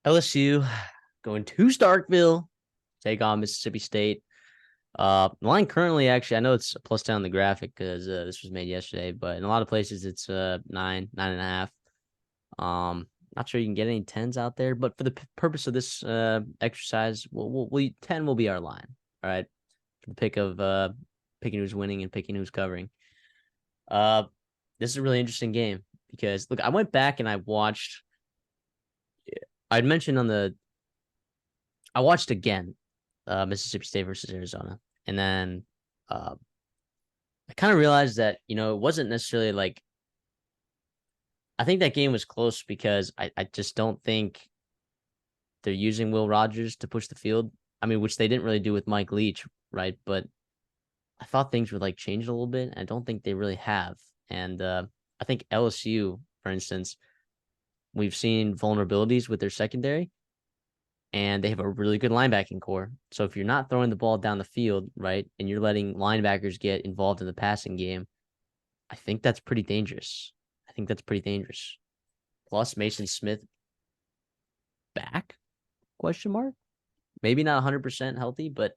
LSU going to Starkville, take on Mississippi State. Line currently, actually, I know it's a plus 10 on the graphic because this was made yesterday, but in a lot of places it's 9.5. Not sure you can get any 10s out there, but for the purpose of this exercise, 10 will be our line. All right, for the pick of picking who's winning and picking who's covering. This is a really interesting game because look, I went back and I watched. I'd mentioned I watched again, Mississippi State versus Arizona, and then I kind of realized that it wasn't necessarily like. I think that game was close because I just don't think they're using Will Rogers to push the field. I mean, which they didn't really do with Mike Leach, right? But I thought things would like change a little bit. And I don't think they really have. And I think LSU, for instance, we've seen vulnerabilities with their secondary, and they have a really good linebacking core. So if you're not throwing the ball down the field, right, and you're letting linebackers get involved in the passing game, I think that's pretty dangerous. Plus Mason Smith back? Question mark? Maybe not 100% healthy, but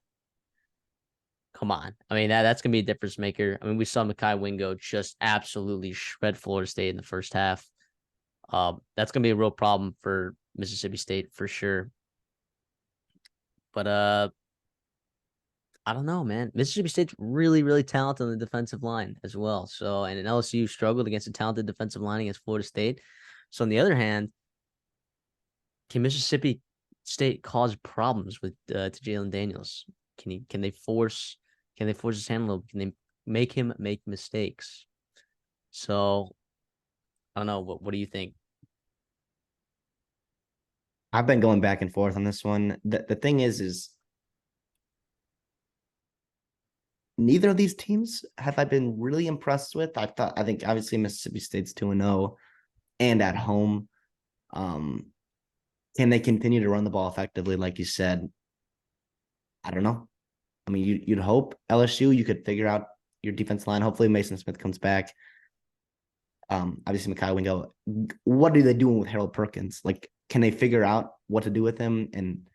come on. I mean, that's going to be a difference maker. I mean, we saw Mekhi Wingo just absolutely shred Florida State in the first half. That's going to be a real problem for Mississippi State for sure. But I don't know, man. Mississippi State's really, really talented on the defensive line as well. So, and LSU struggled against a talented defensive line against Florida State. So, on the other hand, can Mississippi State cause problems with to Jalen Daniels? Can they force his hand a little? Can they make him make mistakes? So, I don't know. What do you think? I've been going back and forth on this one. The thing is neither of these teams have I been really impressed with. I think obviously Mississippi State's 2-0 and at home. Can they continue to run the ball effectively, like you said? I don't know. I mean, you'd hope LSU, you could figure out your defense line. Hopefully Mason Smith comes back. Obviously Mekhi Wingo. What are they doing with Harold Perkins? Like, can they figure out what to do with him? And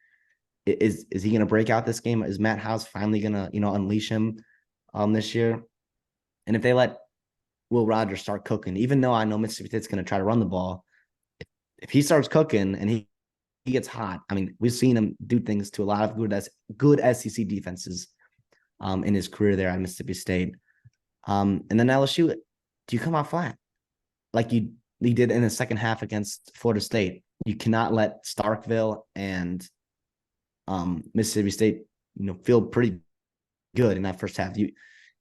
is he going to break out this game? Is Matt House finally going to unleash him this year? And if they let Will Rogers start cooking, even though I know Mississippi State's going to try to run the ball, if he starts cooking and he gets hot, I mean, we've seen him do things to a lot of good SEC defenses in his career there at Mississippi State. And then LSU, do you come out flat like you did in the second half against Florida State? You cannot let Starkville and Mississippi State, feel pretty good in that first half. You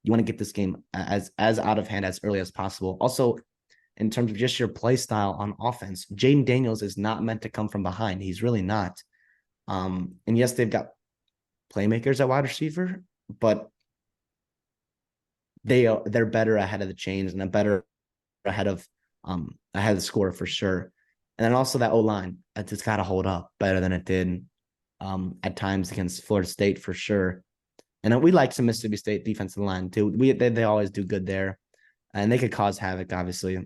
want to get this game as out of hand as early as possible. Also, in terms of just your play style on offense, Jaden Daniels is not meant to come from behind. He's really not. And yes, they've got playmakers at wide receiver, but they're better ahead of the chains and they're better ahead of the score for sure. And then also that O-line, it's just got to hold up better than it did at times against Florida State for sure. And we like some Mississippi State defensive line too. They always do good there, and they could cause havoc. Obviously,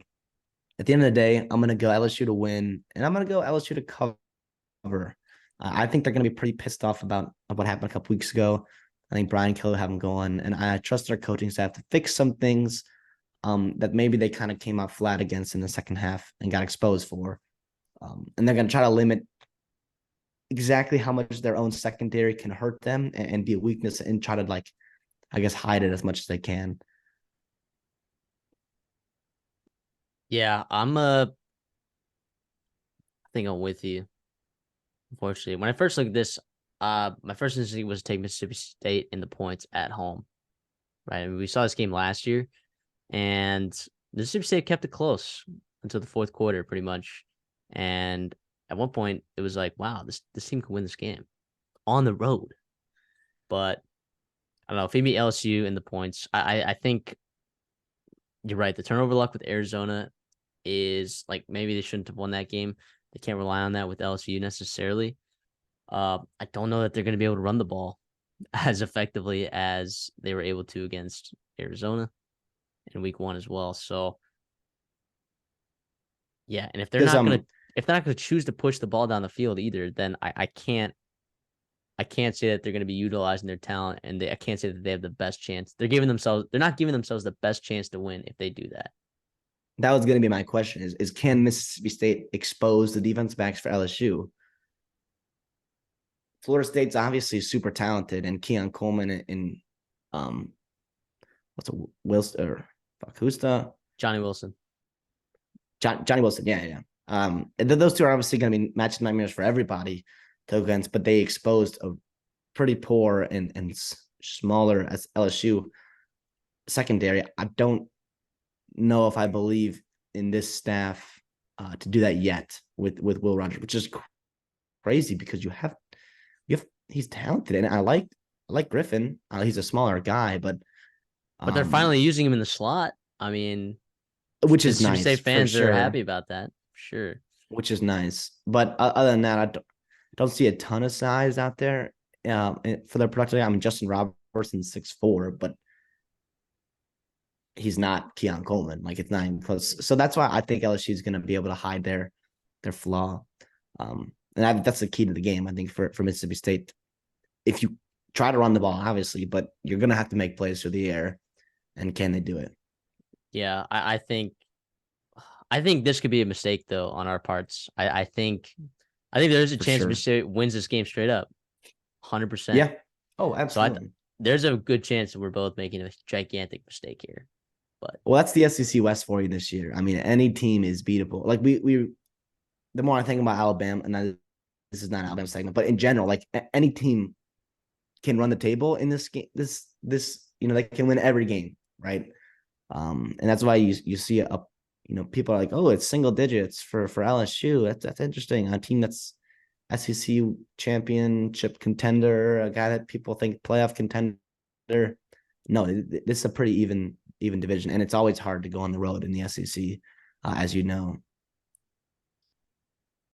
at the end of the day, I'm gonna go LSU to win, and I'm gonna go LSU to cover. I think they're gonna be pretty pissed off about what happened a couple weeks ago. I think Brian Kelly have them going, and I trust their coaching staff to fix some things that maybe they kind of came out flat against in the second half and got exposed for. And they're gonna try to limit exactly how much their own secondary can hurt them and be a weakness and try to hide it as much as they can. Yeah, I think I'm with you. Unfortunately, when I first looked at this, my first instinct was to take Mississippi State in the points at home. Right. I mean, we saw this game last year, and Mississippi State kept it close until the fourth quarter, pretty much. And at one point, it was like, wow, this team can win this game on the road. But I don't know. If we meet LSU in the points, I think you're right. The turnover luck with Arizona is like maybe they shouldn't have won that game. They can't rely on that with LSU necessarily. I don't know that they're going to be able to run the ball as effectively as they were able to against Arizona in week one as well. So, yeah. And if they're not going to, if they're not going to choose to push the ball down the field either, then I can't say that they're going to be utilizing their talent, and I can't say that they have the best chance. They're not giving themselves the best chance to win if they do that. That was going to be my question: is can Mississippi State expose the defense backs for LSU? Florida State's obviously super talented, and Keon Coleman and what's a Wilson or who's the Johnny Wilson. Johnny Wilson, yeah. And those two are obviously going to be matching nightmares for everybody to go against, but they exposed a pretty poor and smaller as LSU secondary. I don't know if I believe in this staff to do that yet with Will Rogers, which is crazy because you have he's talented, and I like Griffin. He's a smaller guy, but they're finally using him in the slot. I mean, which is nice. State fans are happy about that, sure. Which is nice, but other than that, I don't see a ton of size out there for their production. I mean, Justin Robertson's 6'4", but he's not Keon Coleman. Like, it's not even close. So that's why I think LSU is going to be able to hide their flaw. And that's the key to the game, I think, for Mississippi State. If you try to run the ball, obviously, but you're going to have to make plays through the air. And can they do it? Yeah, I think this could be a mistake, though, on our parts. I think there's a chance Mississippi State wins this game straight up, 100%. Yeah. Oh, absolutely. So there's a good chance that we're both making a gigantic mistake here. But that's the SEC West for you this year. I mean, any team is beatable. Like the more I think about Alabama, and this is not an Alabama segment, but in general, like any team can run the table in this game. This they can win every game, right? And that's why you see people are like, oh, it's single digits for LSU. That's interesting. A team that's SEC championship contender, a guy that people think playoff contender. No, this is a pretty even division, and it's always hard to go on the road in the SEC, as you know.